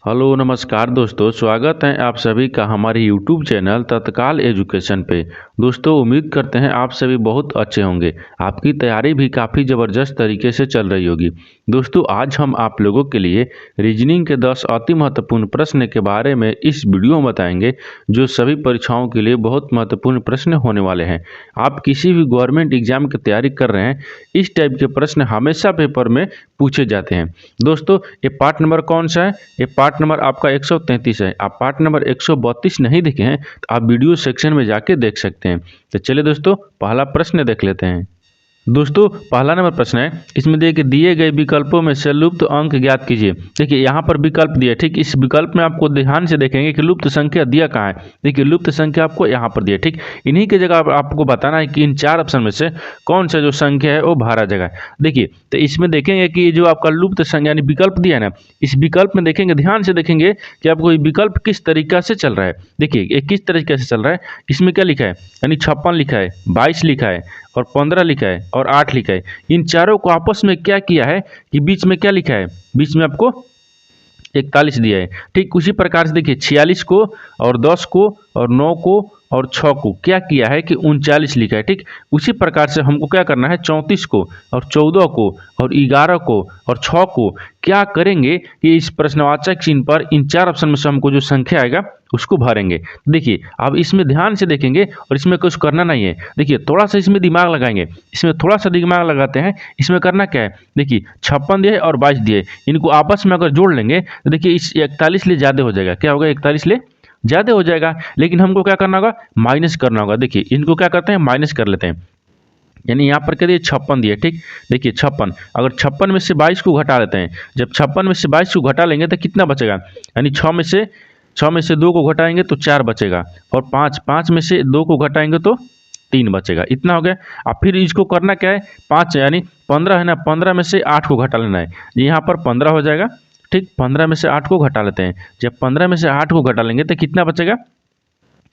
Hello नमस्कार दोस्तों, स्वागत है आप सभी का हमारे यूट्यूब चैनल तत्काल एजुकेशन पे। दोस्तों उम्मीद करते हैं आप सभी बहुत अच्छे होंगे। आपकी तैयारी भी काफ़ी ज़बरदस्त तरीके से चल रही होगी। दोस्तों आज हम आप लोगों के लिए रीजनिंग के 10 अति महत्वपूर्ण प्रश्न के बारे में इस वीडियो में बताएंगे, जो सभी परीक्षाओं के लिए बहुत महत्वपूर्ण प्रश्न होने वाले हैं। आप किसी भी गवर्नमेंट एग्जाम की तैयारी कर रहे हैं, इस टाइप के प्रश्न हमेशा पेपर में पूछे जाते हैं। दोस्तों ये पार्ट नंबर कौन सा है? ये पार्ट नंबर आपका 133 है। आप पार्ट नंबर 132 नहीं देखे हैं तो आप वीडियो सेक्शन में जाके देख सकते हैं। तो चलिए दोस्तों पहला प्रश्न देख लेते हैं। दोस्तों पहला नंबर प्रश्न है, इसमें देखिए दिए गए विकल्पों में से लुप्त अंक ज्ञात कीजिए। देखिए यहाँ पर विकल्प दिया, ठीक इस विकल्प में आपको ध्यान से देखेंगे कि लुप्त संख्या दिया कहाँ है। देखिए लुप्त संख्या आपको यहाँ पर दिया, ठीक इन्हीं की जगह आपको बताना है कि इन चार ऑप्शन में से कौन सा जो संख्या है वो भरा जगह है। देखिए तो इसमें देखेंगे कि जो आपका लुप्त संख्या यानी विकल्प दिया है ना, इस विकल्प में देखेंगे, ध्यान से देखेंगे कि आपको ये विकल्प किस तरीका से चल रहा है। देखिए ये किस तरीके से चल रहा है, इसमें क्या लिखा है, यानी 56 लिखा है, 22 लिखा है और 15 लिखा है और 8 लिखा है। इन चारों को आपस में क्या किया है कि बीच में क्या लिखा है, बीच में आपको 41 दिया है। ठीक उसी प्रकार से देखिए 46 को और 10 को और 9 को और 6 को क्या किया है कि 39 लिखा है। ठीक उसी प्रकार से हमको क्या करना है, 34 को और 14 को और 11 को और 6 को क्या करेंगे कि इस प्रश्नवाचक चिन्ह पर इन चार ऑप्शन में से हमको जो संख्या आएगा उसको भरेंगे। देखिए अब इसमें ध्यान से देखेंगे और इसमें कुछ करना नहीं है। देखिए थोड़ा सा इसमें दिमाग लगाएंगे, इसमें थोड़ा सा दिमाग लगाते हैं। इसमें करना क्या है, देखिए 56 दिए और 22 दिए, इनको आपस में अगर जोड़ लेंगे तो देखिए इस 41 ले ज़्यादा हो जाएगा। क्या होगा, 41 ले ज़्यादा हो जाएगा। लेकिन हमको क्या करना होगा, माइनस करना होगा। देखिए इनको क्या करते हैं, माइनस कर लेते हैं। यानी यहाँ पर क्या दिए, 56 दिए। ठीक देखिए 56, अगर 56 में से 22 को घटा लेते हैं, जब 56 में से 22 को घटा लेंगे तो कितना बचेगा, यानी 6 में से 2 को घटाएंगे तो 4 बचेगा और 5 में से 2 को घटाएंगे तो 3 बचेगा। इतना हो गया। अब फिर इसको करना क्या है, 5 यानी 15 है ना, 15 में से 8 को घटा लेना है। यहाँ पर 15 हो जाएगा। ठीक 15 में से 8 को घटा लेते हैं। जब 15 में से 8 को घटा लेंगे तो कितना बचेगा,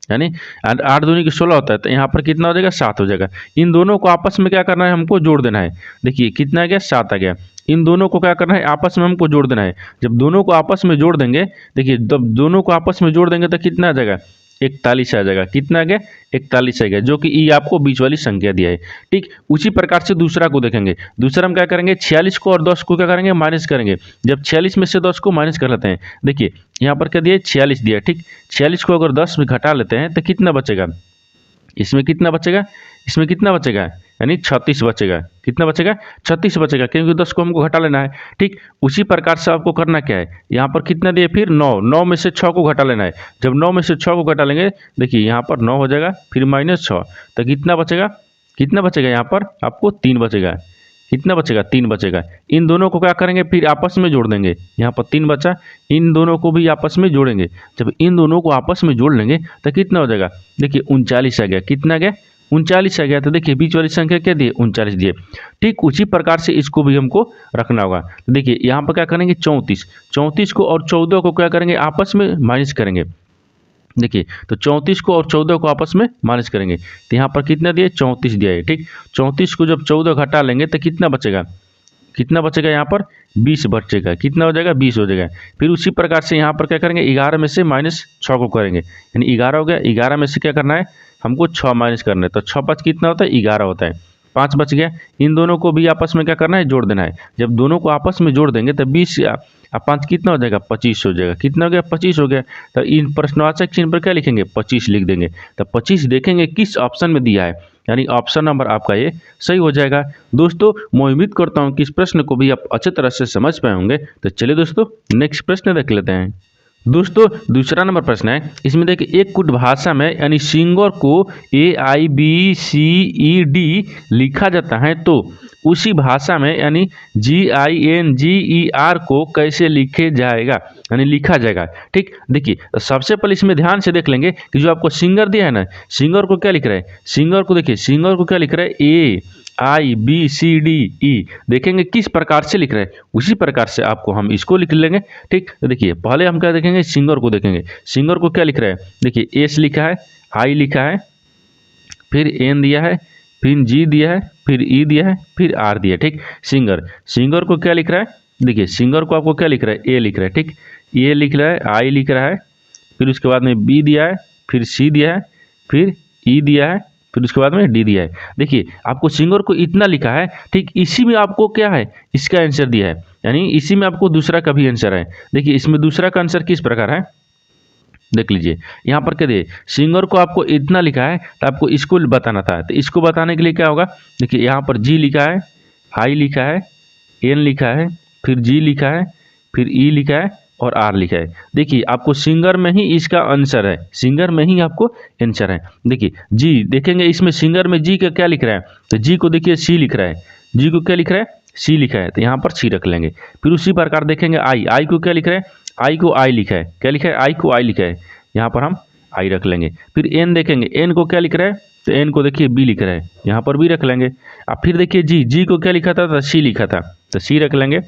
यानी 8 दूनी की 16 होता है, तो यहाँ पर कितना हो जाएगा, 7 हो जाएगा। इन दोनों को आपस में क्या करना है, हमको जोड़ देना है। देखिए कितना आ गया, 7 आ गया। इन दोनों को क्या करना है, आपस में हमको जोड़ देना है। जब दोनों को आपस में जोड़ देंगे, देखिए जब दोनों को आपस में जोड़ देंगे तो कितना आ जाएगा, 41 आ जाएगा। कितना आ गया, 41 आ गया, जो कि ई आपको बीच वाली संख्या दिया है। ठीक उसी प्रकार से दूसरा को देखेंगे। दूसरा हम क्या करेंगे, 46 को और 10 को क्या करेंगे, माइनस करेंगे। जब 46 में से 10 को माइनस कर लेते हैं, देखिए यहाँ पर क्या दिया, 46 दिया। ठीक 46 को अगर 10 में घटा लेते हैं तो कितना बचेगा, इसमें कितना बचेगा, इसमें कितना बचेगा, यानी 36 बचेगा। कितना बचेगा, 36 बचेगा, क्योंकि 10 को हमको घटा लेना है। ठीक उसी प्रकार से आपको करना क्या है, यहाँ पर कितना दिए, फिर 9 में से 6 को घटा लेना है। जब 9 में से 6 को घटा लेंगे, देखिए यहाँ पर 9 हो जाएगा, फिर -6 तो कितना बचेगा, कितना बचेगा, यहाँ पर आपको 3 बचेगा। कितना बचेगा, 3 बचेगा। इन दोनों को क्या करेंगे, फिर आपस में जोड़ देंगे। यहाँ पर 3 बचा, इन दोनों को भी आपस में जोड़ेंगे। जब इन दोनों को आपस में जोड़ लेंगे तो कितना हो जाएगा, देखिए 39 आ गया। कितना आ गया, 39 आ गया। तो देखिए बीच वाली संख्या क्या दिए, 39 दिए। ठीक उसी प्रकार से इसको भी हमको रखना होगा। तो देखिए यहाँ पर क्या करेंगे, 34 को और 14 को क्या करेंगे, आपस में माइनस करेंगे। देखिए तो 34 को और 14 को आपस में माइनस करेंगे तो यहाँ पर कितना दिए, 34 दिया है। ठीक 34 को जब 14 घटा लेंगे तो कितना बचेगा, कितना बचेगा, यहाँ पर 20 बचेगा। कितना हो जाएगा, 20 हो जाएगा। फिर उसी प्रकार से यहाँ पर क्या करेंगे, 11 में से -6 को करेंगे, यानी 11 हो गया। 11 में से क्या करना है, हमको 6 माइनस करना है। तो 6 5 कितना होता है, 11 होता है। 5 बच गया। इन दोनों को भी आपस में क्या करना है, जोड़ देना है। जब दोनों को आपस में जोड़ देंगे तो 20 और 5 कितना हो जाएगा, 25 हो जाएगा। कितना हो गया, 25 हो गया। तो इन प्रश्नवाचक चिन्ह पर क्या लिखेंगे, 25 लिख देंगे। तो 25 देखेंगे किस ऑप्शन में दिया है, यानी ऑप्शन नंबर आपका ये सही हो जाएगा। दोस्तों मैं उम्मीद करता हूँ कि इस प्रश्न को भी आप अच्छे तरह से समझ पाए होंगे। तो चलिए दोस्तों नेक्स्ट प्रश्न देख लेते हैं। दोस्तों दूसरा नंबर प्रश्न है, इसमें देखिए एक कुट भाषा में यानी सिंगर को AIBCED लिखा जाता है, तो उसी भाषा में यानी GINGER को कैसे लिखे जाएगा, यानी लिखा जाएगा। ठीक देखिए तो सबसे पहले इसमें ध्यान से देख लेंगे कि जो आपको सिंगर दिया है ना, सिंगर को क्या लिख रहा है, सिंगर को देखिए, सिंगर को क्या लिख रहा है, AIBCDE। देखेंगे किस प्रकार से लिख रहे हैं, उसी प्रकार से आपको हम इसको लिख लेंगे। ठीक तो देखिए पहले हम क्या देखेंगे, सिंगर को देखेंगे। सिंगर को क्या लिख रहा है, देखिए एस लिखा है, आई लिखा है, फिर एन दिया है, फिर जी दिया है, फिर ई दिया है, फिर आर दिया है। ठीक सिंगर को क्या लिख रहा है, देखिए सिंगर को आपको क्या लिख रहा है, ए लिख रहा है, ठीक, ए लिख रहा है, आई लिख रहा है, फिर उसके बाद में बी दिया है, फिर सी दिया है, फिर ई दिया है, फिर उसके बाद में डी दिया है। देखिए आपको सिंगर को इतना लिखा है, ठीक, इसी में आपको क्या है, इसका आंसर दिया है, यानी इसी में आपको दूसरा का भी आंसर है। देखिए इसमें दूसरा का आंसर किस प्रकार है, देख लीजिए यहाँ पर क्या दिए, सिंगर को आपको इतना लिखा है तो आपको इसको बताना था, तो इसको बताने के लिए क्या होगा, देखिए यहाँ पर जी लिखा है, आई लिखा है, एन लिखा है, फिर जी लिखा है, फिर ई लिखा है और आर लिखा है। देखिए आपको सिंगर में ही इसका आंसर है, सिंगर में ही आपको आंसर है। देखिए जी देखेंगे इसमें सिंगर में जी का क्या लिख रहा है, तो जी को देखिए सी लिख रहा है, जी को क्या लिख रहा है, सी लिखा है, तो यहाँ पर सी रख लेंगे। फिर उसी प्रकार देखेंगे आई, आई को क्या लिख रहा है, आई को आई लिखा है, क्या लिखा है, आई को आई लिखा है, यहाँ पर हम आई रख लेंगे। फिर एन देखेंगे, एन को क्या लिख रहा है, तो एन को देखिए बी लिख रहा है, यहाँ पर बी रख लेंगे। अब फिर देखिए जी, जी को क्या लिखा था, तो सी लिखा था, तो सी रख लेंगे।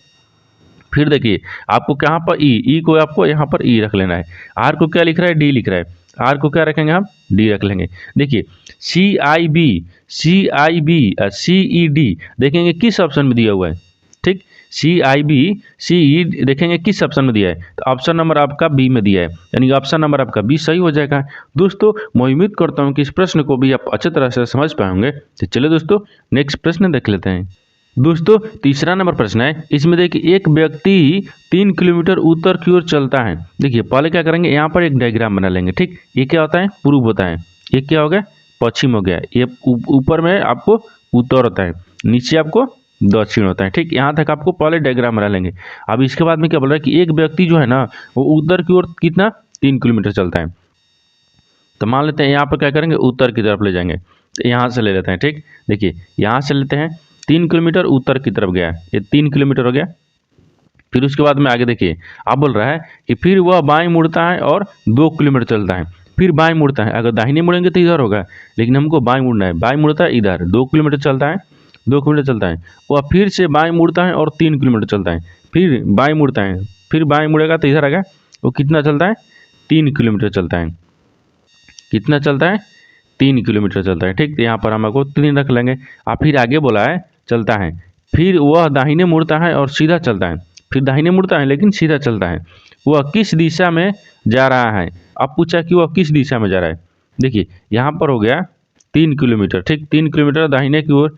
फिर देखिए आपको कहाँ पर ई, ई को आपको यहाँ पर ई रख लेना है। आर को क्या लिख रहा है, डी लिख रहा है, आर को क्या रखेंगे हम, डी रख लेंगे। देखिए सी आई बी, सी आई बी, सी ई डी देखेंगे किस ऑप्शन में दिया हुआ है, ठीक, सी आई बी सी ई देखेंगे किस ऑप्शन में दिया है, तो ऑप्शन नंबर आपका बी में दिया है, यानी ऑप्शन नंबर आपका बी सही हो जाएगा। दोस्तों मैं उम्मीद करता हूँ कि इस प्रश्न को भी आप अच्छी तरह से समझ पाएंगे। तो चलिए दोस्तों नेक्स्ट प्रश्न देख लेते हैं। दोस्तों तीसरा नंबर प्रश्न है, इसमें देखिए एक व्यक्ति 3 किलोमीटर उत्तर की ओर चलता है। देखिए पहले क्या करेंगे, यहाँ पर एक डायग्राम बना लेंगे, ठीक, ये क्या होता है, पूर्व होता है, ये क्या हो गया, पश्चिम हो गया, ये ऊपर में आपको उत्तर होता है, नीचे आपको दक्षिण होता है, ठीक, यहाँ तक आपको पहले डायग्राम बना लेंगे। अब इसके बाद में क्या बोल रहा है कि एक व्यक्ति जो है ना वो उत्तर की ओर कितना 3 किलोमीटर चलता है। तो मान लेते हैं यहाँ पर क्या करेंगे, उत्तर की तरफ ले जाएंगे, तो यहाँ से ले लेते हैं, ठीक, देखिए यहाँ से लेते हैं 3 किलोमीटर उत्तर की तरफ गया, ये 3 किलोमीटर हो गया। फिर उसके बाद में आगे देखिए आप बोल रहा है कि फिर वह बाएं मुड़ता है और 2 किलोमीटर चलता है, फिर बाएं मुड़ता है, अगर दाहिने मुड़ेंगे तो इधर होगा, लेकिन हमको बाएं मुड़ना है, बाएं मुड़ता है इधर, 2 किलोमीटर चलता है, 2 किलोमीटर चलता है, वह फिर से बाएं मुड़ता है और 3 किलोमीटर चलता है, फिर बाएं मुड़ता है, फिर बाएं मुड़ेगा तो इधर आएगा, वो कितना चलता है, 3 किलोमीटर चलता है, कितना चलता है, 3 किलोमीटर चलता है, ठीक, तो यहाँ पर हम आपको 3 रख लेंगे। आप फिर आगे बोला है चलता है, फिर वह दाहिने मुड़ता है और सीधा चलता है, फिर दाहिने मुड़ता है लेकिन सीधा चलता है, वह किस दिशा में जा रहा है। अब पूछा कि वह किस दिशा में जा रहा है। देखिए यहाँ पर हो गया 3 किलोमीटर, ठीक, 3 किलोमीटर दाहिने की ओर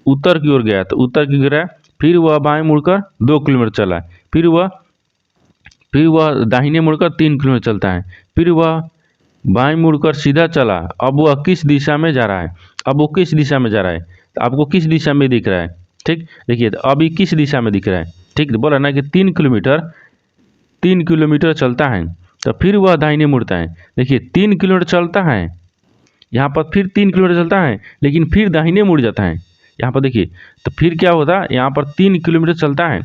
उत्तर की ओर गया, तो उत्तर की गिरा, फिर वह बाएं मुड़कर 2 किलोमीटर चला, फिर वह दाहिने मुड़कर 3 किलोमीटर चलता है, फिर वह बाएं मुड़कर सीधा चला। अब वह किस दिशा में जा रहा है, अब वो किस दिशा में जा रहा है, तो आपको किस दिशा में दिख रहा है, ठीक, देखिए तो अभी किस दिशा में दिख रहा है, ठीक, बोला ना कि 3 किलोमीटर चलता है, तो फिर वह दाहिने मुड़ता है। देखिए 3 किलोमीटर चलता है, यहाँ पर फिर 3 किलोमीटर चलता है लेकिन फिर दाहिने मुड़ जाता है, यहाँ पर देखिए, तो फिर क्या होता है, यहाँ पर 3 किलोमीटर चलता है,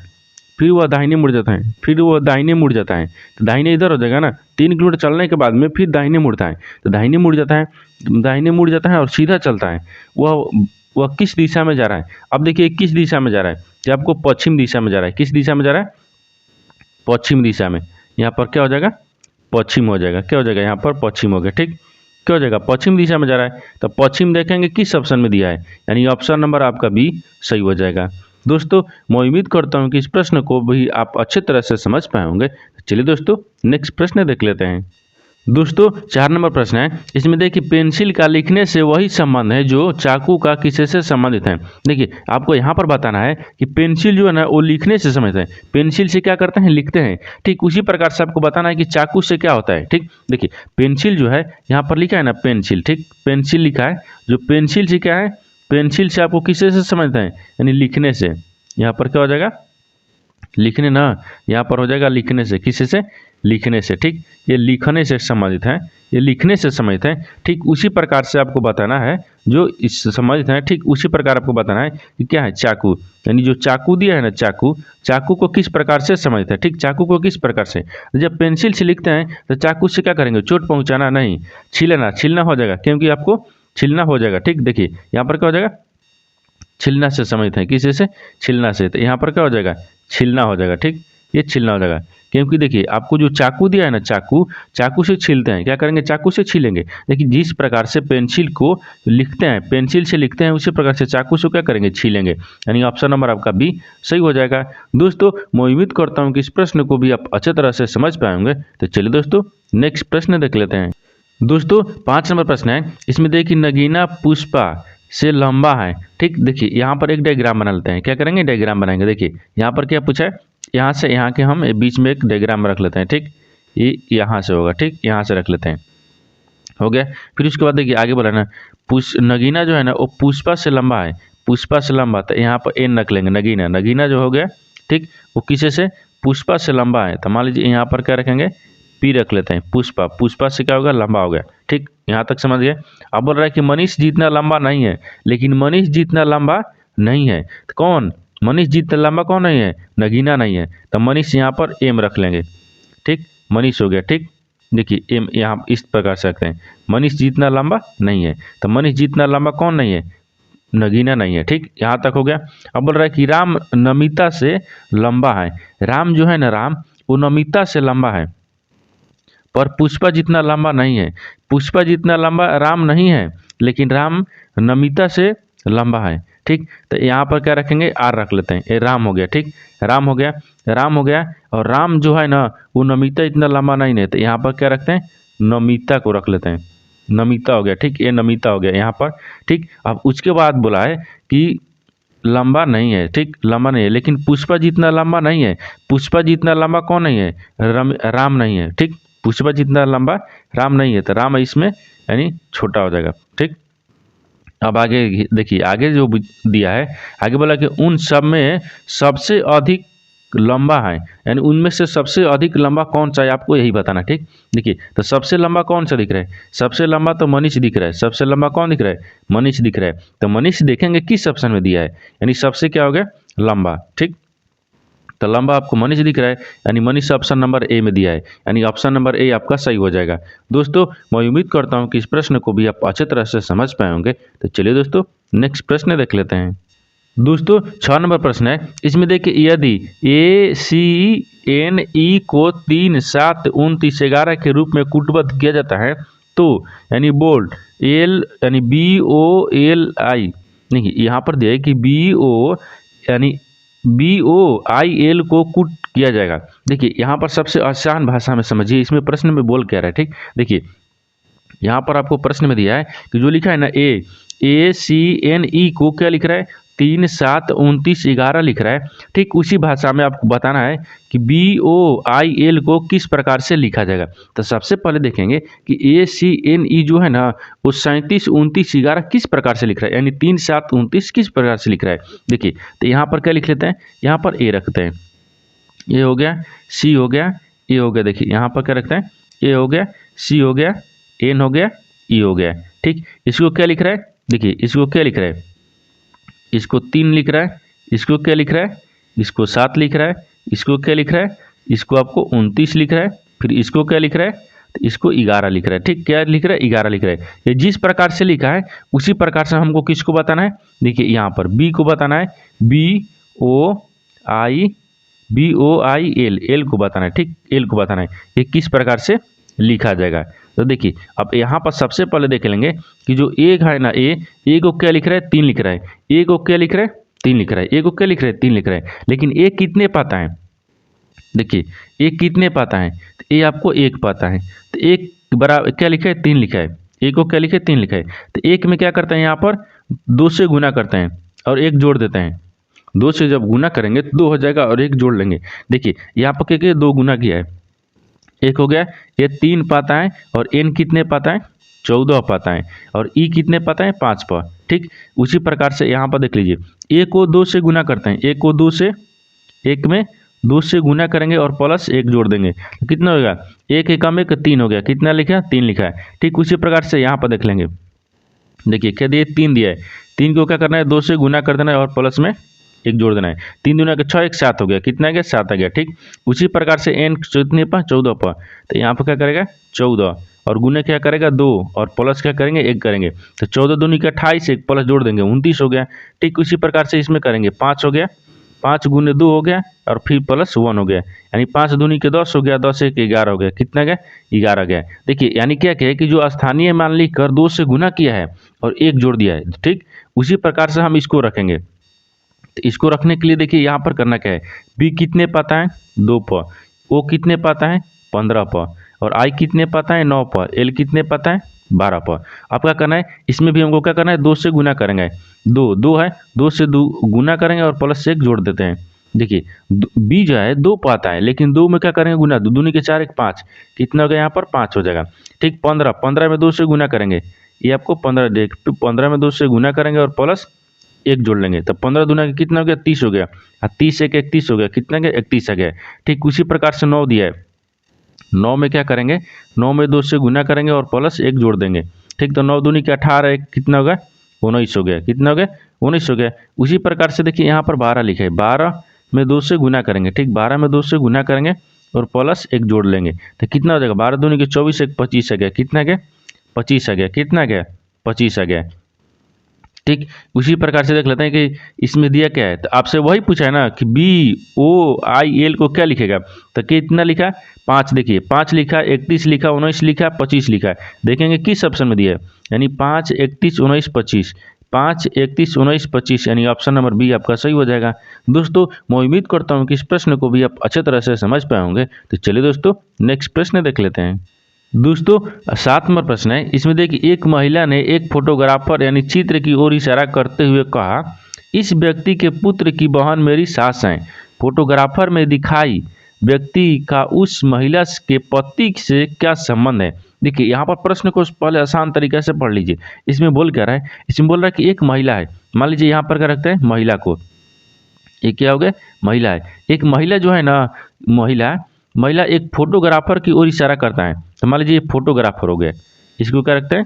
फिर वह दाहिने मुड़ जाता है, फिर वह दाहिने मुड़ जाता है, तो दाहिने इधर हो जाएगा ना, 3 किलोमीटर चलने के बाद में फिर दाहिने मुड़ता है, तो दाहिने मुड़ जाता है, दाहिने मुड़ जाता है और सीधा चलता है। वह किस दिशा में जा रहा है, अब देखिए किस दिशा में जा रहा है, ये आपको पश्चिम दिशा में जा रहा है, किस दिशा में जा रहा है, पश्चिम दिशा में, यहाँ पर क्या हो जाएगा, पश्चिम हो जाएगा, क्या हो जाएगा, यहाँ पर पश्चिम हो गया, ठीक, क्या हो जाएगा, पश्चिम दिशा में जा रहा है, तो पश्चिम देखेंगे किस ऑप्शन में दिया है, यानी ऑप्शन नंबर आपका बी सही हो जाएगा। दोस्तों मैं उम्मीद करता हूं कि इस प्रश्न को भी आप अच्छे तरह से समझ पाए होंगे। चलिए दोस्तों नेक्स्ट प्रश्न देख लेते हैं। दोस्तों 4 नंबर प्रश्न है, इसमें देखिए पेंसिल का लिखने से वही संबंध है जो चाकू का किसी से संबंधित है। देखिए आपको यहाँ पर बताना है कि पेंसिल जो है ना वो लिखने से संबंधित है, पेंसिल से क्या करते हैं, लिखते हैं, ठीक, उसी प्रकार से आपको बताना है कि चाकू से क्या होता है, ठीक। देखिए पेंसिल जो है यहाँ पर लिखा है ना पेंसिल, ठीक, पेंसिल लिखा है, जो पेंसिल से क्या है, पेंसिल से आपको किसी से समझते हैं, यानी लिखने से, यहाँ पर क्या हो जाएगा, लिखने ना, यहाँ पर हो जाएगा लिखने से, किसी से, लिखने से, ठीक, ये लिखने से संबंधित है, ये लिखने से संबंधित है, ठीक, उसी प्रकार से आपको बताना है जो इस संबंधित है, ठीक, उसी प्रकार आपको बताना है कि क्या है, चाकू, यानी जो चाकू दिया है ना, चाकू, चाकू को किस प्रकार से संबंधित है, ठीक, चाकू को किस प्रकार से, जब पेंसिल से लिखते हैं तो चाकू से क्या करेंगे, चोट पहुँचाना नहीं, छीलना, छीलना हो जाएगा, क्योंकि आपको छीलना हो जाएगा, ठीक। देखिए यहाँ पर क्या हो जाएगा, छीलना से संबंधित है, किसी से, छीलना से, तो यहाँ पर क्या हो जाएगा, छीलना हो जाएगा, ठीक, ये छीलना हो जाएगा, क्योंकि देखिए आपको जो चाकू दिया है ना, चाकू से छीलते हैं, क्या करेंगे, चाकू से छीलेंगे। देखिए जिस प्रकार से पेंसिल को लिखते हैं, पेंसिल से लिखते हैं, उसी प्रकार से चाकू से क्या करेंगे, छीलेंगे। यानी ऑप्शन नंबर आपका बी सही हो जाएगा। दोस्तों मैं उम्मीद करता हूँ कि इस प्रश्न को भी आप अच्छे तरह से समझ पाएंगे। तो चलिए दोस्तों नेक्स्ट प्रश्न देख लेते हैं। दोस्तों 5 नंबर प्रश्न है, इसमें देखिए नगीना पुष्पा से लंबा है। ठीक, देखिए यहाँ पर एक डायग्राम बना लेते हैं। क्या करेंगे, डायग्राम बनाएंगे। देखिए यहाँ पर क्या पूछा है, यहाँ से यहाँ के हम बीच में एक डायग्राम रख लेते हैं। ठीक, ये यहाँ से होगा। ठीक, यहाँ से रख लेते हैं, हो गया। फिर उसके बाद देखिए आगे बोला ना, नगीना जो है ना वो पुष्पा से लंबा है, पुष्पा से लंबा। तो यहाँ पर एन रख लेंगे, नगीना, नगीना जो हो गया, ठीक, वो किसे से, पुष्पा से लंबा है। तो मान लीजिए यहाँ पर क्या रखेंगे, पी रख लेते हैं, पुष्पा, पुष्पा से क्या होगा, लंबा हो गया। ठीक, यहाँ तक समझ गए। अब बोल रहा है कि मनीष जितना लंबा नहीं है, लेकिन मनीष जितना लंबा नहीं है तो कौन, मनीष जितना लंबा कौन नहीं है, नगीना नहीं है। तो मनीष यहाँ पर एम रख लेंगे। ठीक, मनीष हो गया। ठीक, देखिए एम यहाँ इस प्रकार से रखते हैं, मनीष जितना लंबा नहीं है। तो मनीष जितना लंबा कौन नहीं है, नगीना नहीं है। ठीक, यहाँ तक हो गया। अब बोल रहा है कि राम नमिता से लंबा है। राम जो है ना, राम वो नमिता से लंबा है, पर पुष्पा जितना लंबा नहीं है। पुष्पा जितना लंबा राम नहीं है, लेकिन राम नमिता से लंबा है। ठीक, तो यहाँ पर क्या रखेंगे, आर रख लेते हैं, ये राम हो गया। ठीक, राम हो गया, राम हो गया। और राम जो है ना वो नमिता इतना लंबा नहीं है, तो यहाँ पर क्या रखते हैं, नमिता को रख लेते हैं, नमिता हो गया। ठीक, ये नमिता हो गया यहाँ पर। ठीक, अब उसके बाद बोला है कि लंबा नहीं है। ठीक, लंबा नहीं है, लेकिन पुष्पा जितना लंबा नहीं है। पुष्पा जितना लंबा कौन नहीं है, राम नहीं है। ठीक, पुष्पा जितना लंबा राम नहीं है, तो राम इसमें यानी छोटा हो जाएगा। ठीक, अब आगे देखिए, आगे जो दिया है, आगे बोला कि उन सब में सबसे अधिक लंबा है, यानी उनमें से सबसे अधिक लंबा कौन सा है, आपको यही बताना। ठीक, देखिए तो सबसे लंबा कौन सा दिख रहा है, सबसे लंबा तो मनीष दिख रहा है। सबसे लंबा कौन दिख रहा है, मनीष दिख रहा है। तो मनीष देखेंगे किस ऑप्शन में दिया है, यानी सबसे क्या हो गया, लंबा। ठीक, तो लंबा आपको मनीष दिख रहा है, यानी मनीष ऑप्शन नंबर ए में दिया है, यानी ऑप्शन नंबर ए आपका सही हो जाएगा। दोस्तों मैं उम्मीद करता हूं कि इस प्रश्न को भी आप अच्छे तरह से समझ पाए होंगे। तो चलिए दोस्तों नेक्स्ट प्रश्न देख लेते हैं। दोस्तों 6 नंबर प्रश्न है, इसमें देखिए यदि ACNE को 3, 7, 29, 11 के रूप में कूटबद्ध किया जाता है तो, यानी बोल्ड एल यानी BOLI, नहीं यहाँ पर दिया है कि BOIL को कूट किया जाएगा। देखिए यहाँ पर सबसे आसान भाषा में समझिए, इसमें प्रश्न में बोल क्या रहा है। ठीक, देखिए यहाँ पर आपको प्रश्न में दिया है कि जो लिखा है ना ACNE को क्या लिख रहा है, 3, 7, 29, 11 लिख रहा है। ठीक, उसी भाषा में आपको बताना है कि BOIL को किस प्रकार से लिखा जाएगा। तो सबसे पहले देखेंगे कि ACNE जो है ना वो 37, 29, 11 किस प्रकार से लिख रहा है, यानी 3, 7, 29 किस प्रकार से लिख रहा है। देखिए तो यहाँ पर क्या लिख लेते हैं, यहाँ पर ए रखते हैं, ये हो गया, सी हो गया, ए हो गया। देखिए यहाँ पर क्या रखते हैं, ए हो गया, सी हो गया, एन हो गया, ई हो गया। ठीक, इसको क्या लिख रहा है, देखिए इसको क्या लिख रहा है, इसको 3 लिख रहा है, इसको क्या लिख रहा है, इसको 7 लिख रहा है, इसको क्या लिख रहा है, इसको आपको 29 लिख रहा है, फिर इसको क्या लिख रहा है, तो इसको 11 लिख रहा है। ठीक, क्या लिख रहा है, 11 लिख रहा है। ये जिस प्रकार से लिखा है उसी प्रकार से हमको किसको बताना है, देखिए यहाँ पर बी को बताना है, BOIL, एल को बताना है। ठीक, एल को बताना है ये किस प्रकार से लिखा जाएगा। तो देखिए अब यहाँ पर सबसे पहले देख लेंगे कि जो एक है ना, ए को क्या लिख रहा है, 3 लिख रहा है। ए को क्या लिख रहा है, 3 लिख रहा है। ए को क्या लिख रहा है, 3 लिख रहा है। लेकिन ए कितने पाता है, देखिए ए कितने पाता है, तो ए आपको 1 पाता है। तो एक बराबर क्या लिखा है, 3 लिखा है। ए को क्या लिखा है, 3 लिखा है। तो 1 में क्या करते हैं, यहाँ पर 2 से गुना करते हैं और 1 जोड़ देते हैं। 2 से जब गुना करेंगे तो 2 हो जाएगा और 1 जोड़ लेंगे। देखिए यहाँ पर क्या 2 गुना किया है, 1 हो गया, ये 3 पाता है और एन कितने पाता है, 14 पाता है, और ई कितने पाता है, 5 पर। ठीक, उसी प्रकार से यहाँ पर देख लीजिए, ए को 2 से गुना करते हैं, 1 को 2 से, 1 में 2 से गुना करेंगे और प्लस 1 जोड़ देंगे तो कितना होगा, 1 एकम 1 3 हो गया। कितना लिखा, 3 लिखा है। ठीक, उसी प्रकार से यहाँ पर देख लेंगे, देखिए क्या दिए, 3 दिया है। 3 को क्या करना है, 2 से गुना कर देना है और प्लस में 1 जोड़ देना है। 3 दूना के 6, 1 7 हो गया। कितना आ गया, 7 आ गया। ठीक, उसी प्रकार से एन कितने पर, 14 पर। तो यहाँ पर क्या करेगा, 14 और गुने क्या करेगा, 2 और प्लस क्या करेंगे, 1 करेंगे। तो 14 दूनी का 28, 1 प्लस जोड़ देंगे, 29 हो गया। ठीक, उसी प्रकार से इसमें करेंगे, 5 हो गया, 5 गुने 2 हो गया और फिर प्लस 1 हो गया, यानी 5 दूनी के 10 हो गया, 10 एक 11 हो गया, कितना गया 11 गया। देखिए यानी क्या है कि जो स्थानीय मान लिखकर 2 से गुना किया है और 1 जोड़ दिया है, ठीक उसी प्रकार से हम इसको रखेंगे। तो इसको रखने के लिए देखिए यहाँ पर करना क्या है, बी कितने पाता है 2 पर, ओ कितने पाता है 15 पर, और आई कितने पाता है 9 पर, एल कितने पाता है 12 पर। अब क्या करना है, इसमें भी हमको क्या करना है 2 से गुना करेंगे, 2 है 2 से गुना करेंगे और प्लस से 1 जोड़ देते हैं। देखिए बी जो है 2 पाता है, लेकिन 2 में क्या करेंगे गुना, 2 दूनी के 4 एक 5, कितना हो गया यहाँ पर 5 हो जाएगा। ठीक 15 में 2 से गुना करेंगे, ये आपको 15 देख, तो 15 में 2 से गुना करेंगे और प्लस 1 जोड़ लेंगे, तो 15 दूना कितना हो गया 30 हो गया, 30 एक 31 हो गया, कितना गया 31 आ गया। ठीक उसी प्रकार से 9 दिया है, 9 में क्या करेंगे, 9 में 2 से गुना करेंगे और प्लस 1 जोड़ देंगे। ठीक तो 9 दूनी के 18 एक कितना हो गया 19 हो गया, कितना हो गया 19 हो गया। उसी प्रकार से देखिए यहाँ पर 12 लिखा है, 12 में 2 से गुना करेंगे, ठीक 12 में 2 से गुना करेंगे और प्लस 1 जोड़ लेंगे, तो कितना हो जाएगा 12 दूनी के 24 एक 25 आ गया, कितना गया 25 आ गया, कितना गया 25 आ गया। ठीक उसी प्रकार से देख लेते हैं कि इसमें दिया क्या है, तो आपसे वही पूछा है ना कि बी ओ आई एल को क्या लिखेगा, तो कितना लिखा 5, देखिए 5 लिखा, 31 लिखा, 19 लिखा, 25 लिखा है, देखेंगे किस ऑप्शन में दिया है, यानी 5 31 19 25, 5 31 19 25, यानी ऑप्शन नंबर बी आपका सही हो जाएगा। दोस्तों मैं उम्मीद करता हूँ कि इस प्रश्न को भी आप अच्छे तरह से समझ पाए होंगे। तो चलिए दोस्तों नेक्स्ट प्रश्न देख लेते हैं। दोस्तों 7 नंबर प्रश्न है, इसमें देखिए एक महिला ने एक फोटोग्राफर यानी चित्र की ओर इशारा करते हुए कहा, इस व्यक्ति के पुत्र की बहन मेरी सास हैं। फोटोग्राफर में दिखाई व्यक्ति का उस महिला के पति से क्या संबंध है। देखिए यहाँ पर प्रश्न को पहले आसान तरीके से पढ़ लीजिए। इसमें बोल क्या रहा है, इसमें बोल रहा है कि एक महिला है, मान लीजिए यहाँ पर क्या रखते हैं महिला को, ये क्या हो गया महिला है, एक महिला जो है ना महिला एक फोटोग्राफर की ओर इशारा करता है, तो मान लीजिए ये फोटोग्राफर हो गया, इसको क्या रखते हैं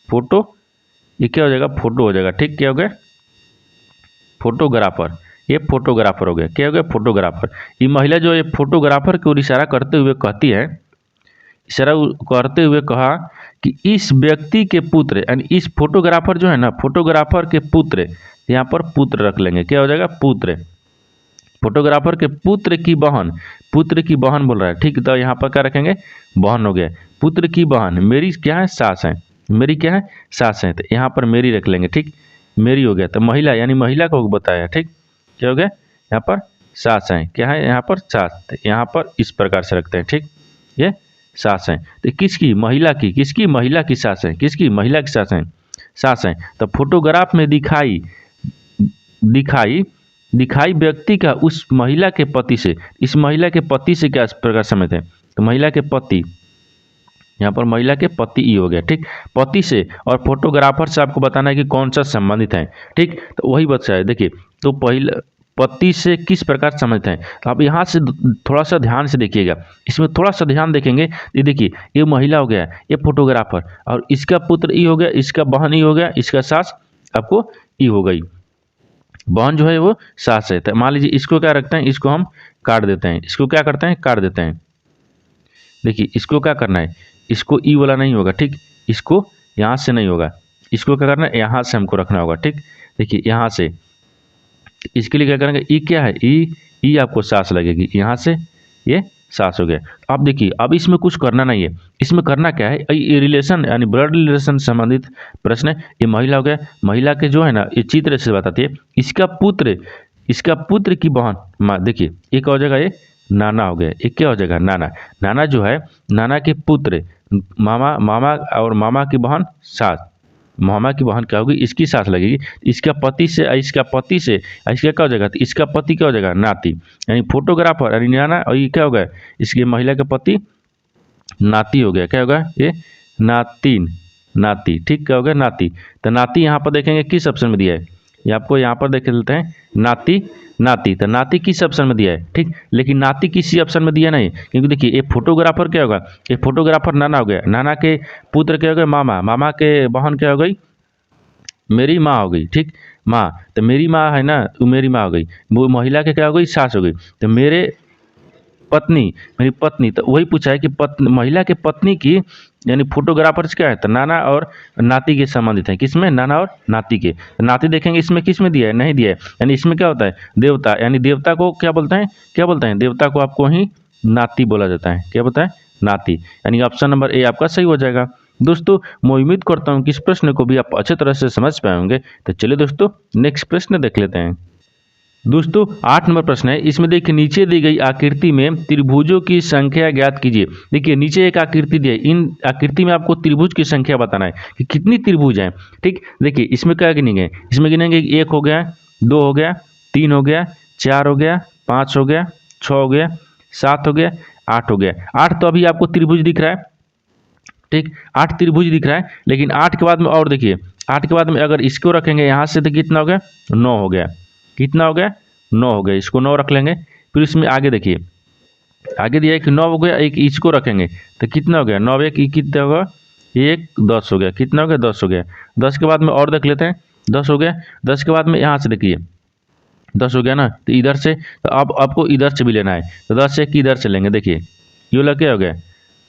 फोटो, ये क्या हो जाएगा फोटो हो जाएगा। ठीक क्या हो गया फोटोग्राफर, ये फोटोग्राफर हो गया, क्या हो गया फोटोग्राफर। ये महिला जो है फोटोग्राफर की ओर इशारा करते हुए कहती है, इशारा करते हुए कहा कि इस व्यक्ति के पुत्र, यानी इस फोटोग्राफर जो है ना फोटोग्राफर के पुत्र, यहाँ पर पुत्र रख लेंगे, क्या हो जाएगा पुत्र, फोटोग्राफर के पुत्र की बहन, पुत्र की बहन बोल रहा है। ठीक तो यहाँ पर क्या रखेंगे बहन हो गया, पुत्र की बहन मेरी क्या है सास है, मेरी क्या है सास है, तो यहाँ पर मेरी रख लेंगे। ठीक मेरी हो गया, तो महिला यानी महिला को बताया। ठीक क्या हो गया यहाँ पर सास है, क्या है यहाँ पर सास, तो यहाँ पर इस प्रकार से रखते हैं। ठीक ये सास है, तो किसकी महिला की, किसकी महिला की सास है, किसकी महिला की सास है। तो फोटोग्राफ में दिखाई दिखाई व्यक्ति का उस महिला के पति से, इस महिला के पति से क्या प्रकार समझते हैं, तो महिला के पति, यहाँ पर महिला के पति ई हो गया। ठीक पति से और फोटोग्राफर से आपको बताना है कि कौन सा संबंधित है। ठीक तो वही बच्चा है, देखिए तो पहले पति से किस प्रकार समझते हैं, तो आप यहाँ से थोड़ा सा ध्यान से देखिएगा, इसमें थोड़ा सा ध्यान देखेंगे, ये देखिए ये महिला हो गया, ये फोटोग्राफर, और इसका पुत्र ई हो गया, इसका बहन ई हो गया, इसका सास आपको ई हो गई, बहन जो है वो सास है। तो मान लीजिए इसको क्या रखते हैं, इसको हम काट देते हैं, इसको क्या करते हैं काट देते हैं। देखिए इसको क्या करना है, इसको ई वाला नहीं होगा, ठीक इसको यहाँ से नहीं होगा, इसको क्या करना है यहाँ से हमको रखना होगा। ठीक देखिए यहाँ से, इसके लिए क्या करेंगे ई क्या है ई आपको सास लगेगी, यहाँ से ये सास हो गया। अब देखिए अब इसमें कुछ करना नहीं है, इसमें करना क्या है, ये रिलेशन यानी ब्लड रिलेशन संबंधित प्रश्न है। ये महिला हो गया, महिला के जो है ना ये चित्र से बताती है, इसका पुत्र की बहन माँ, देखिए एक हो जाएगा ये नाना हो गया, एक क्या हो जाएगा नाना, नाना जो है नाना के पुत्र, मामा और मामा की बहन सास, मामा की बहन क्या होगी इसकी सास लगेगी, इसका पति से इसका क्या हो जाएगा, तो इसका पति क्या हो जाएगा नाती, यानी फोटोग्राफर यानी नाना, और ये क्या हो गया इसके महिला का पति नाती हो गया, क्या होगा ये नाती। ठीक क्या हो गया नाती। तो नाती यहाँ पर देखेंगे किस ऑप्शन में दिया है, ये आपको यहाँ पर देख लेते हैं नाती, तो नाती किस ऑप्शन में दिया है। ठीक लेकिन नाती किसी ऑप्शन में दिया नहीं, क्योंकि देखिए ये फोटोग्राफर क्या होगा, ये फोटोग्राफर नाना हो गया, नाना के पुत्र क्या हो गया मामा के बहन क्या हो गई मेरी माँ हो गई। ठीक माँ, तो मेरी माँ है ना तो मेरी माँ हो गई, वो महिला के क्या हो गई सास हो गई। तो पत्नी, मेरी पत्नी, तो वही पूछा है कि पत्नी, महिला के पत्नी की, यानी फोटोग्राफर्स क्या है, तो नाना और नाती के संबंधित है। किसमें? नाना और नाती के। तो नाती देखेंगे इसमें किस में दिया है, नहीं दिया है, यानी इसमें क्या होता है, देवता, यानी देवता को क्या बोलते हैं, क्या बोलते हैं, देवता को आपको ही नाती बोला जाता है। क्या बोलता है? नाती। यानी ऑप्शन नंबर ए आपका सही हो जाएगा। दोस्तों मैं उम्मीद करता हूँ कि इस प्रश्न को भी आप अच्छे तरह से समझ पाए होंगे। तो चलिए दोस्तों नेक्स्ट प्रश्न देख लेते हैं। दोस्तों 8 नंबर प्रश्न है, इसमें देखिए नीचे दी गई आकृति में त्रिभुजों की संख्या ज्ञात कीजिए। देखिए नीचे एक आकृति दी है, इन आकृति में आपको त्रिभुज की संख्या बताना है कि कितनी त्रिभुज हैं। ठीक, देखिए इसमें क्या गिनेंगे, इसमें गिनेंगे 1 हो गया, 2 हो गया, 3 हो गया, 4 हो गया, 5 हो गया, 6 हो गया, 7 हो गया, 8 हो गया। 8 तो अभी आपको त्रिभुज दिख रहा है। ठीक, 8 त्रिभुज दिख रहा है, लेकिन 8 के बाद में और देखिए, 8 के बाद में अगर इसको रखेंगे यहाँ से तो कितना हो गया, 9 हो गया। कितना हो गया? 9 हो गया। इसको 9 रख लेंगे। फिर इसमें आगे देखिए, आगे दिया है कि 9 हो गया, एक इसको रखेंगे तो कितना हो गया, 9 एक कितना होगा, 1 10 हो गया। कितना हो गया? 10 हो गया। 10 के बाद में और देख लेते हैं, 10 हो गया। 10 के बाद में यहाँ से देखिए 10 हो गया ना, तो इधर से, तो अब आपको इधर से भी लेना है, तो 10 से 1 इधर से लेंगे। देखिए ये वाला क्या हो गया,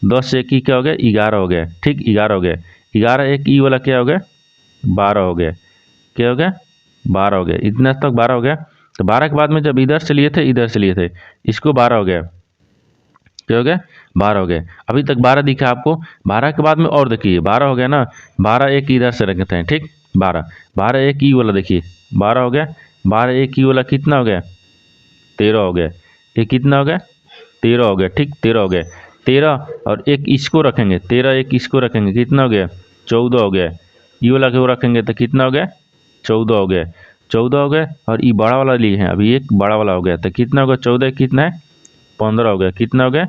10 से 1 क्या हो गया, 11 हो गया। ठीक, 11 हो गया। 11 1 ई वाला क्या हो गया, 12 हो गया। क्या हो गया? 12 हो गया। इतना तक 12 हो गया। तो 12 के बाद में जब इधर से लिए थे, इधर से लिए थे, इसको 12 हो गया। क्या हो गया? 12 हो गया। अभी तक 12 दिखा आपको। 12 के बाद में और देखिए 12 हो गया ना, 12 एक इधर से रखते हैं। ठीक, 12 एक ई वाला देखिए 12 हो गया। 12 एक ई वाला कितना हो गया, 13 हो गया। ये कितना हो गया, 13 हो गया। ठीक, 13 हो गया। 13 और एक इसको रखेंगे, 13 एक इसको रखेंगे, कितना हो गया, 14 हो गया। ई वाला को रखेंगे तो कितना हो गया, 14 हो गया। 14 हो गया। और ये बड़ा वाला लिए हैं, अभी एक बड़ा वाला हो गया, तो कितना हो गया, 14 कितना है, 15 हो गया। कितना हो गया,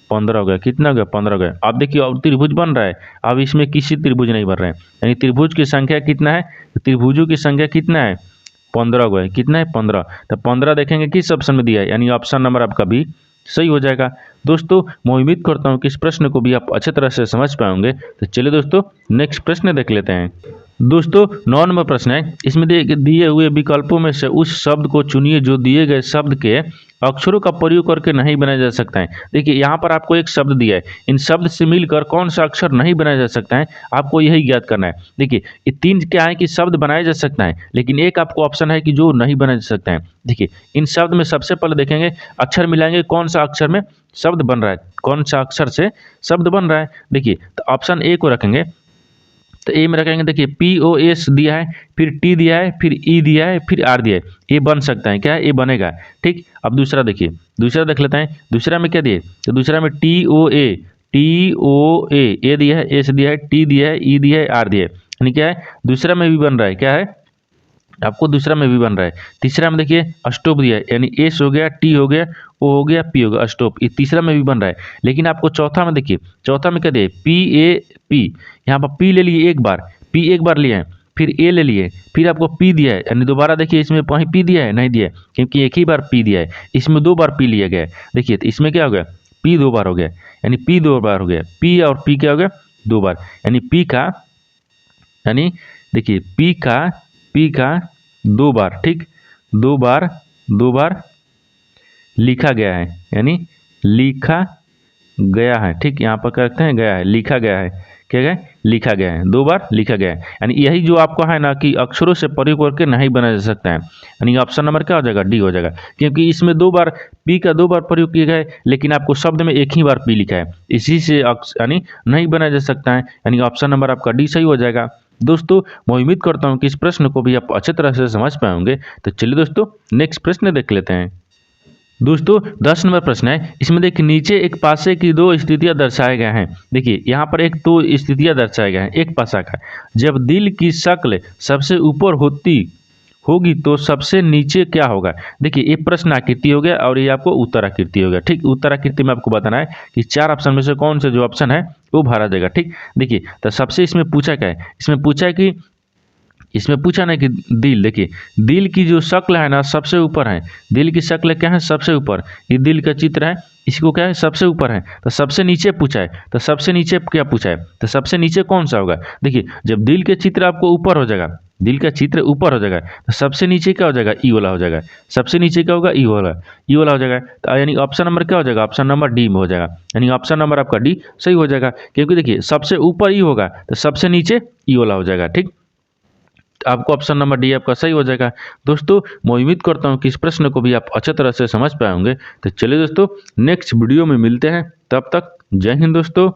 15 हो गया। कितना हो गया, 15 हो गया। अब देखिए अब त्रिभुज बन रहा है। अब इसमें किसी त्रिभुज नहीं बन रहे हैं, यानी त्रिभुज की संख्या कितना है, त्रिभुजों की संख्या कितना है, 15 हो गया। कितना है, 15। तो 15 देखेंगे किस ऑप्शन में दिया है, यानी ऑप्शन नंबर आपका भी सही हो जाएगा। दोस्तों मैं उम्मीद करता हूँ कि इस प्रश्न को भी आप अच्छे तरह से समझ पाएंगे। तो चलिए दोस्तों नेक्स्ट प्रश्न देख लेते हैं। दोस्तों 9 नंबर प्रश्न है, इसमें दिए हुए विकल्पों में से उस शब्द को चुनिए जो दिए गए शब्द के अक्षरों का प्रयोग करके नहीं बनाया जा सकता है। देखिए यहाँ पर आपको एक शब्द दिया है, इन शब्द से मिलकर कौन सा अक्षर नहीं बनाया जा सकता है, आपको यही ज्ञात करना है। देखिए ये 3 क्या है कि शब्द बनाया जा सकता है, लेकिन एक आपको ऑप्शन है कि जो नहीं बनाया जा सकता है। देखिए इन शब्द में सबसे पहले देखेंगे, अक्षर मिलाएंगे, कौन सा अक्षर में शब्द बन रहा है, कौन सा अक्षर से शब्द बन रहा है। देखिए तो ऑप्शन ए को रखेंगे, तो ए में रखेंगे, देखिए POS दिया है, फिर T दिया है, फिर E दिया है, फिर R दिया है, ये बन सकता है। क्या है, ये बनेगा। ठीक, अब दूसरा देखिए, दूसरा देख लेते हैं। दूसरा में क्या दिए, तो दूसरा में TOA ए दिया है, S दिया है, T दिया है, E दिया है, R दिया है, यानी क्या है, दूसरा में भी बन रहा है। क्या है, आपको दूसरा में भी बन रहा है। तीसरा में देखिए स्टॉप दिया है, यानी S हो गया, T हो गया, O हो गया, P हो गया, स्टॉप, ये तीसरा में भी बन रहा है। लेकिन आपको चौथा में देखिए, चौथा में क्या दिए, PAP, यहाँ पर P ले लिए एक बार, P एक बार लिए हैं, फिर A ले लिए, फिर आपको P दिया है, यानी दोबारा देखिए इसमें वहीं P दिया है, नहीं दिया है, क्योंकि एक ही बार P दिया है, इसमें 2 बार P लिया गया है। देखिए तो इसमें क्या हो गया, P 2 बार हो गया, यानी P 2 बार हो गया, P और P क्या हो गया, 2 बार, यानी P का, यानी देखिए P का 2 बार, ठीक, 2 बार लिखा गया है, यानी लिखा गया है। ठीक, यहाँ पर करते हैं गया है, लिखा गया है, क्या गया, लिखा गया है, 2 बार लिखा गया है। यानी यही जो आपको है ना कि अक्षरों से प्रयोग करके नहीं बनाया जा सकता है, यानी ऑप्शन नंबर क्या हो जाएगा, डी हो जाएगा, क्योंकि इसमें 2 बार पी का 2 बार प्रयोग किया गया है, लेकिन आपको शब्द में एक ही बार पी लिखा है, इसी से यानी नहीं बनाया जा सकता है, यानी ऑप्शन नंबर आपका डी सही हो जाएगा। दोस्तों मैं उम्मीद करता हूँ कि इस प्रश्न को भी आप अच्छे तरह से समझ पाएंगे। तो चलिए दोस्तों नेक्स्ट प्रश्न देख लेते हैं। दोस्तों 10 नंबर प्रश्न है, इसमें देखिए नीचे एक पासे की 2 स्थितियां दर्शाए गए हैं। देखिए यहाँ पर एक 2 स्थितियां दर्शाए गए हैं एक पासा का, जब दिल की शक्ल सबसे ऊपर होगी तो सबसे नीचे क्या होगा। देखिए ये प्रश्न आकृति हो गया और ये आपको उत्तर आकृति हो गया। ठीक, उत्तर आकृति में आपको बताना है कि 4 ऑप्शन में से कौन सा जो ऑप्शन है वो भरा देगा। ठीक, देखिए तो सबसे इसमें पूछा क्या है, इसमें पूछा है कि इसमें पूछा ना कि दिल, देखिए दिल की जो शक्ल है ना सबसे ऊपर है, दिल की शक्ल क्या है, सबसे ऊपर, ये दिल का चित्र है, इसको क्या है, सबसे ऊपर है, तो सबसे नीचे पूछा है, तो सबसे नीचे क्या पूछा है, तो सबसे नीचे कौन सा होगा। देखिए जब दिल के चित्र आपको ऊपर हो जाएगा दिल का चित्र ऊपर हो जाएगा तो सबसे नीचे क्या हो जाएगा, ई वाला हो जाएगा। सबसे नीचे क्या होगा, ई वाला, ई वाला हो जाएगा। तो यानी ऑप्शन नंबर क्या हो जाएगा, ऑप्शन नंबर डी में हो जाएगा। यानी ऑप्शन नंबर आपका डी सही हो जाएगा, क्योंकि देखिए सबसे ऊपर ई होगा तो सबसे नीचे ई वाला हो जाएगा। ठीक, आपको ऑप्शन नंबर डी आपका सही हो जाएगा। दोस्तों मैं उम्मीद करता हूँ कि इस प्रश्न को भी आप अच्छे तरह से समझ पाए होंगे। तो चलिए दोस्तों नेक्स्ट वीडियो में मिलते हैं, तब तक जय हिंद दोस्तों।